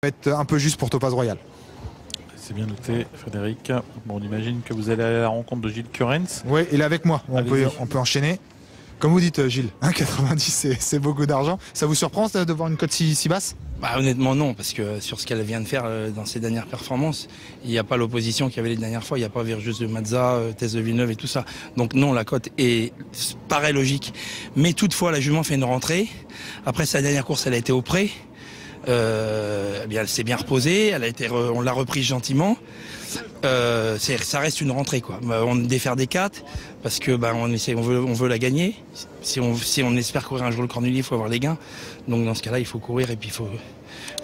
être un peu juste pour Topaz Royal. C'est bien noté, Frédéric. Bon, on imagine que vous allez aller à la rencontre de Gilles Currens. Oui, il est avec moi. On peut enchaîner. Comme vous dites, Gilles, 1,90 c'est beaucoup d'argent. Ça vous surprend de voir une cote si basse? Bah, honnêtement non, parce que sur ce qu'elle vient de faire dans ses dernières performances, il n'y a pas l'opposition qu'il y avait les dernières fois, il n'y a pas Virtus de Mazza, Tess de Villeneuve et tout ça. Donc non, la cote paraît logique. Mais toutefois, la jument fait une rentrée. Après sa dernière course, elle a été au pré. Eh bien, elle s'est bien reposée, on l'a reprise gentiment. Ça reste une rentrée, quoi. On défaire des 4 parce que on veut la gagner. Si on espère courir un jour le Cornulier, il faut avoir les gains. Donc dans ce cas-là, il faut courir et puis il faut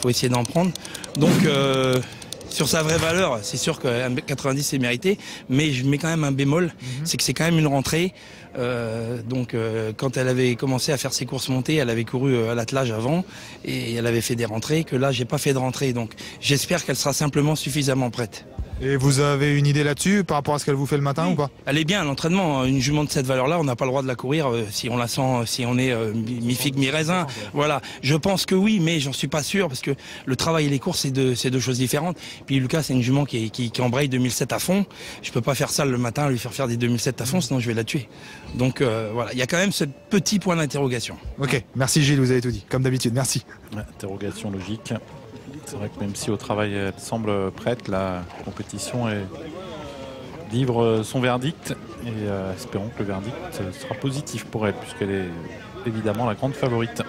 essayer d'en prendre. Donc sur sa vraie valeur, c'est sûr que 1,90 c'est mérité, mais je mets quand même un bémol, c'est que c'est quand même une rentrée. Quand elle avait commencé à faire ses courses montées, elle avait couru à l'attelage avant et elle avait fait des rentrées que là j'ai pas fait de rentrée, donc j'espère qu'elle sera simplement suffisamment prête. Et vous avez une idée là-dessus par rapport à ce qu'elle vous fait le matin ou pas? Elle est bien à l'entraînement. Une jument de cette valeur-là, on n'a pas le droit de la courir si on la sent, si on est mi-figue, mi-raisin. Voilà. Je pense que oui, mais j'en suis pas sûr parce que le travail et les courses, c'est deux choses différentes. Puis Lucas, c'est une jument qui embraye 2007 à fond. Je peux pas faire ça le matin, lui faire des 2007 à fond, sinon je vais la tuer. Donc voilà, il y a quand même ce petit point d'interrogation. Ok, merci Gilles, vous avez tout dit, comme d'habitude, merci. Interrogation logique. C'est vrai que même si au travail elle semble prête, la compétition livre son verdict et espérons que le verdict sera positif pour elle puisqu'elle est évidemment la grande favorite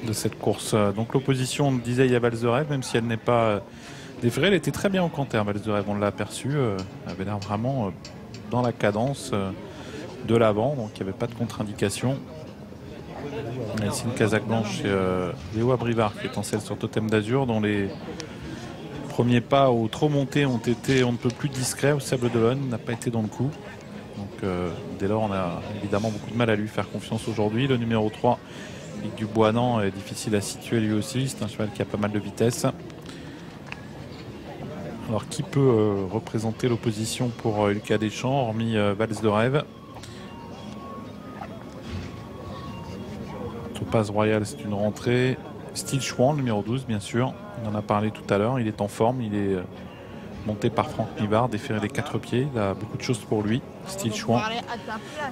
de cette course. Donc l'opposition, on le disait, il y a Valse de Rêve, même si elle n'est pas déférée, elle était très bien au canter, Valse de Rêve, on l'a aperçu, elle avait l'air vraiment dans la cadence de l'avant, donc il n'y avait pas de contre-indication. On a ici une casaque blanche chez Léo Abrivard qui est en selle sur Totem d'Azur, dont les premiers pas au trop monté ont été on ne peut plus discrets au Sable d'Olonne, n'a pas été dans le coup. Donc dès lors on a évidemment beaucoup de mal à lui faire confiance aujourd'hui. Le numéro 3, Ligue du Boisnan, est difficile à situer lui aussi, c'est un cheval qui a pas mal de vitesse. Alors qui peut représenter l'opposition pour Lucas Deschamps, hormis Valse de Rêve? Topaz Royal, c'est une rentrée. Style Chouan, numéro 12, bien sûr. On en a parlé tout à l'heure. Il est en forme. Il est monté par Franck Nivard, déféré des 4 pieds. Il a beaucoup de choses pour lui. Style Chouan.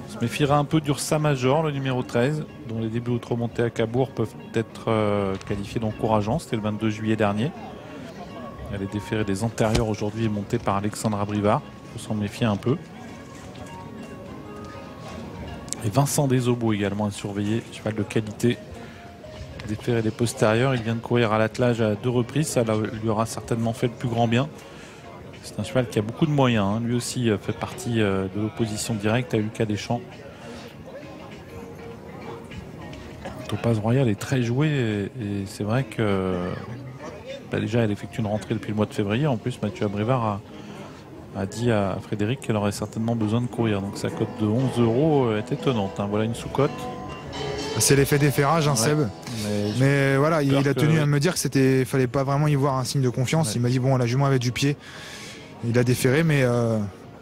Se méfiera un peu d'Ursa Major, le numéro 13, dont les débuts au trop monté à Cabourg peuvent être qualifiés d'encourageants. C'était le 22 juillet dernier. Elle est déférée des antérieurs aujourd'hui et montée par Alexandre Abrivard. Il faut s'en méfier un peu. Et Vincent Desobos également à surveiller, cheval de qualité, déféré des postérieurs. Il vient de courir à l'attelage à 2 reprises, ça lui aura certainement fait le plus grand bien. C'est un cheval qui a beaucoup de moyens, hein. Lui aussi fait partie de l'opposition directe à Lucas Deschamps. Topaz Royal est très joué et c'est vrai que déjà elle effectue une rentrée depuis le mois de février. En plus Mathieu Abrivard a dit à Frédéric qu'elle aurait certainement besoin de courir. Donc sa cote de 11 € est étonnante, hein. Voilà une sous-cote. C'est l'effet déferrage, hein, ouais. Seb. Mais voilà, il a tenu à me dire que fallait pas vraiment y voir un signe de confiance. Ouais. Il m'a dit bon, la jument avait du pied. Il a déféré, mais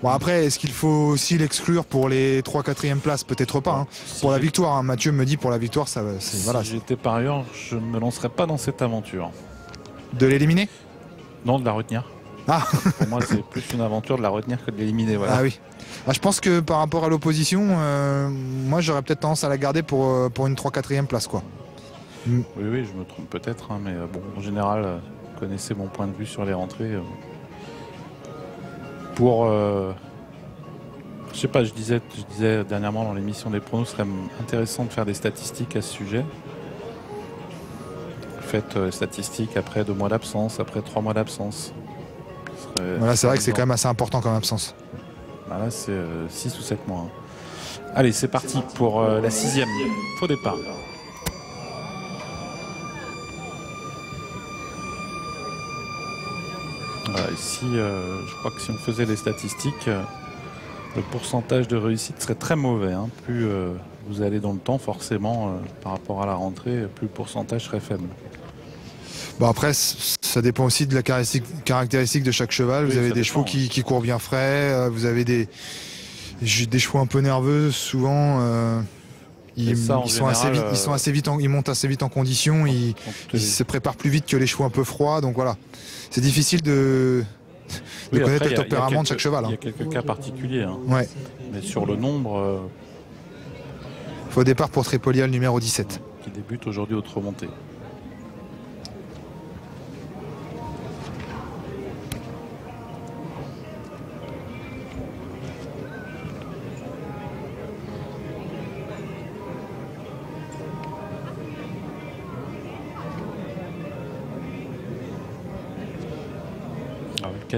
bon après, est-ce qu'il faut aussi l'exclure pour les 3-4e places? Peut-être pas. Hein. Si pour la victoire, hein. Mathieu me dit pour la victoire, ça. Si voilà. J'étais parieur, je ne me lancerais pas dans cette aventure. De l'éliminer? Non, de la retenir. Ah. Pour moi, c'est plus une aventure de la retenir que de l'éliminer. Voilà. Ah oui. Ah, je pense que par rapport à l'opposition, moi j'aurais peut-être tendance à la garder pour une 3-4e place, quoi. Oui, je me trompe peut-être, hein, mais bon, en général, vous connaissez mon point de vue sur les rentrées. Je sais pas, je disais dernièrement dans l'émission des pronos, ce serait intéressant de faire des statistiques à ce sujet. Faites statistiques après 2 mois d'absence, après 3 mois d'absence. Voilà, c'est vrai que c'est quand même assez important comme absence. Là, c'est 6 ou 7 mois. Hein. Allez, c'est parti pour la 6e. Faux départ. Voilà, ici, je crois que si on faisait les statistiques, le pourcentage de réussite serait très mauvais. Hein. Plus vous allez dans le temps, forcément, par rapport à la rentrée, plus le pourcentage serait faible. Bon, après, ça dépend aussi de la caractéristique de chaque cheval. Vous avez des chevaux qui courent bien frais, vous avez des chevaux un peu nerveux, souvent. ils montent assez vite en condition, ils se préparent plus vite que les chevaux un peu froids, donc voilà. C'est difficile de connaître le tempérament de chaque cheval. Il y a quelques cas particuliers. Hein. Ouais. Mais sur le nombre... Au départ pour Tripolia, le numéro 17. Qui débute aujourd'hui au trot monté.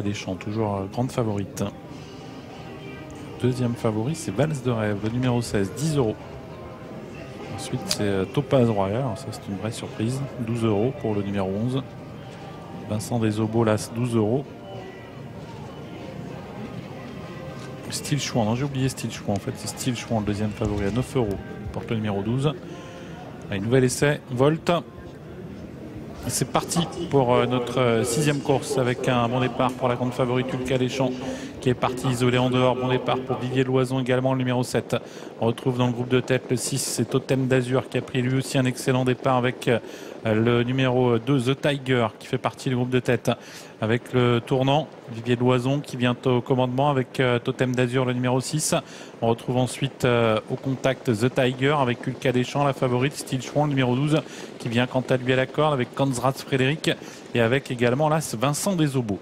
Des champs, toujours grande favorite. Deuxième favori, c'est Valse de Rêve, le numéro 16, 10 €. Ensuite, c'est Topaz Royal, alors ça c'est une vraie surprise, 12 € pour le numéro 11. Vincent des Obolas, 12 €. Style Chouan, non j'ai oublié Style Chouan, en fait c'est Style Chouan, le deuxième favori à 9 €, porte le numéro 12. Allez, nouvel essai, Volt. C'est parti pour notre 6e course avec un bon départ pour la grande favorite Ulka Deschamps qui est parti isolé en dehors. Bon départ pour Vivier Loison également, le numéro 7. On retrouve dans le groupe de tête le 6, c'est Totem d'Azur qui a pris lui aussi un excellent départ avec le numéro 2, The Tiger, qui fait partie du groupe de tête. Avec le tournant, Vivier Loison qui vient au commandement avec Totem d'Azur, le numéro 6. On retrouve ensuite au contact The Tiger avec Ulka Deschamps, la favorite, Style Chouan, le numéro 12, qui vient quant à lui à la corde avec Kanzrat Frédéric et avec également là Vincent Desobos.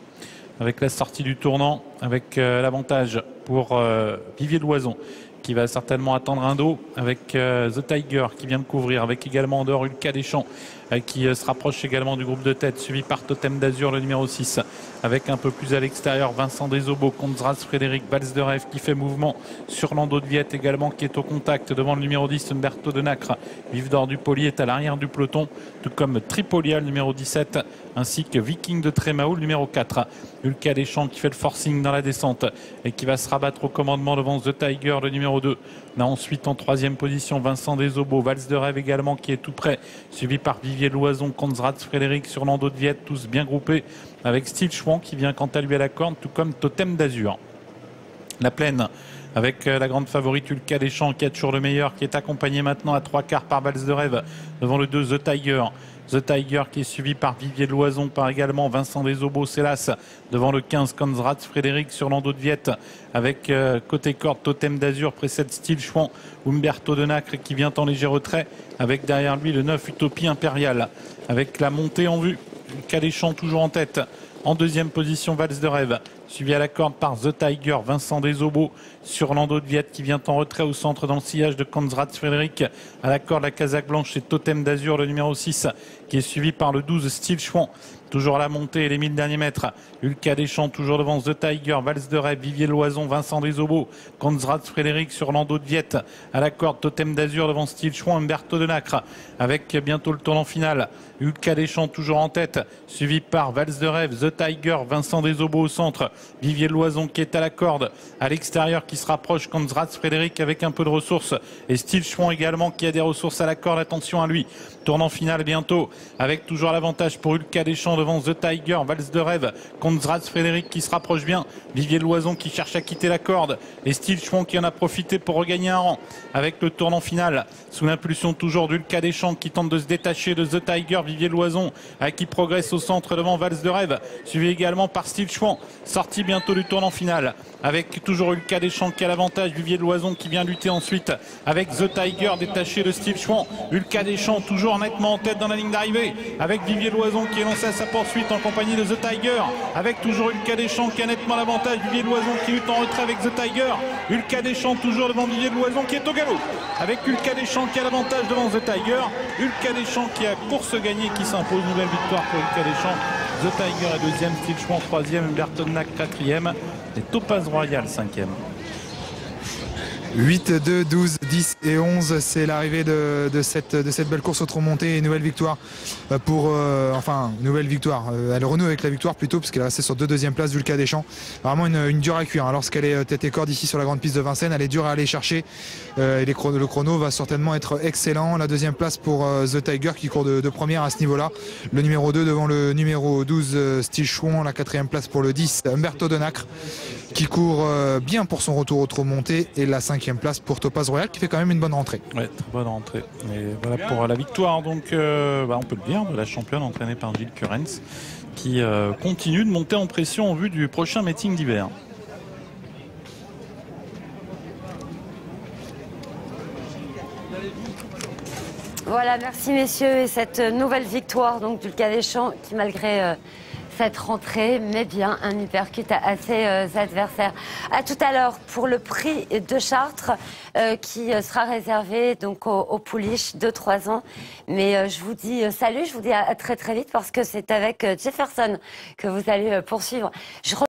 Avec la sortie du tournant, avec l'avantage pour Vivier Loison, qui va certainement attendre un dos, avec The Tiger qui vient de couvrir, avec également en dehors Ulka Deschamps qui se rapproche également du groupe de tête, suivi par Totem d'Azur, le numéro 6, avec un peu plus à l'extérieur Vincent Desobos, Konzras Frédéric, Valse de Rêve qui fait mouvement sur Lando de Viette également, qui est au contact devant le numéro 10, Umberto de Nacre. Vive d'Or du Poli est à l'arrière du peloton, tout comme Tripolia, le numéro 17, ainsi que Viking de Trémao, le numéro 4. Ulka Deschamps qui fait le forcing dans la descente et qui va se rabattre au commandement devant The Tiger, le numéro 2. Là ensuite en 3e position Vincent Desobos, Valse de Rêve également qui est tout près, suivi par Vivier Loison, Konzrat Frédéric sur Lando de Viette, tous bien groupés, avec Style Chouan qui vient quant à lui à la corde, tout comme Totem d'Azur. La plaine avec la grande favorite Ulka Deschamps qui a toujours le meilleur, qui est accompagné maintenant à 3/4 par Valse de Rêve devant le 2 The Tiger. The Tiger qui est suivi par Vivier Loison, par également Vincent Desobos, hélas, devant le 15 Konzrat Frédéric sur Lando de Viette, avec côté corde Totem d'Azur, précède Style Chouan, Umberto de Nacre qui vient en léger retrait, avec derrière lui le 9 Utopie Impériale, avec la montée en vue, Ulka Deschamps toujours en tête. En 2e position, Valse de Rêve, suivi à la corde par The Tiger, Vincent Desobos sur Lando de Viette qui vient en retrait au centre dans le sillage de Konzrat Frédéric. À la corde, la casaque blanche, c'est Totem d'Azur, le numéro 6, qui est suivi par le 12, Style Chouan. Toujours à la montée et les 1000 derniers mètres. Ulka Deschamps toujours devant The Tiger, Valse de Rêve, Vivier Loison, Vincent Desobos, Konzrat Frédéric sur Lando de Viette. À la corde, Totem d'Azur devant Style Chouan, Umberto de Nacre. Avec bientôt le tournant final. Ulka Deschamps toujours en tête, suivi par Valse de Rêve, The Tiger, Vincent Desobos au centre. Vivier Loison qui est à la corde. À l'extérieur qui se rapproche, Konzrat Frédéric avec un peu de ressources. Et Style Chouan également qui a des ressources à la corde, attention à lui. Tournant final bientôt, avec toujours l'avantage pour Ulka Deschamps devant The Tiger, Valse de Rêve, Konzrat Frédéric qui se rapproche bien, Vivier Loison qui cherche à quitter la corde, et Style Chouan qui en a profité pour regagner un rang, avec le tournant final, sous l'impulsion toujours d'Ulka Deschamps qui tente de se détacher de The Tiger, Vivier Loison, qui progresse au centre devant Valse de Rêve, suivi également par Style Chouan, sorti bientôt du tournant final, avec toujours Ulka Deschamps qui a l'avantage, Vivier Loison qui vient lutter ensuite, avec The Tiger détaché de Style Chouan, Ulka Deschamps toujours nettement en tête dans la ligne d'arrivée, avec Vivier Loison qui est lancé à sa poursuite en compagnie de The Tiger, avec toujours Ulka Deschamps qui a nettement l'avantage, Vivier Loison qui lutte en retrait avec The Tiger, Ulka Deschamps toujours devant Vivier Loison qui est au galop, avec Ulka Deschamps qui a l'avantage devant The Tiger, Ulka Deschamps qui a course gagnée qui s'impose, nouvelle victoire pour Ulka Deschamps, The Tiger est 2e, Style Chouan 3e, Umberto de Nacre 4e, et Topaz Royal 5e. 8, 2, 12, 10 et 11, c'est l'arrivée de cette belle course au trot monté. Une nouvelle victoire nouvelle victoire. Elle renoue avec la victoire plutôt, puisqu'elle est restée sur 2 deuxièmes places d'Ulka Deschamps. Vraiment une dure à cuire. Lorsqu'elle est tête et corde ici sur la grande piste de Vincennes, elle est dure à aller chercher. Et le chrono va certainement être excellent. La 2e place pour The Tiger qui court de première à ce niveau-là. Le numéro 2 devant le numéro 12 Style Chouan. La 4e place pour le 10 Umberto de Nacre, qui court bien pour son retour au trot monté, et la 5e place pour Topaz Royal qui fait quand même une bonne rentrée. Ouais, très bonne rentrée. Et voilà pour la victoire, donc on peut le dire, de la championne entraînée par Gilles Currens, qui continue de monter en pression en vue du prochain meeting d'hiver. Voilà, merci messieurs, et cette nouvelle victoire donc du Deschamps qui, malgré cette rentrée, met bien un uppercut à ses adversaires. À tout à l'heure pour le prix de Chartres qui sera réservé donc aux pouliches de 3 ans. Mais je vous dis salut, je vous dis à très très vite, parce que c'est avec Jefferson que vous allez poursuivre.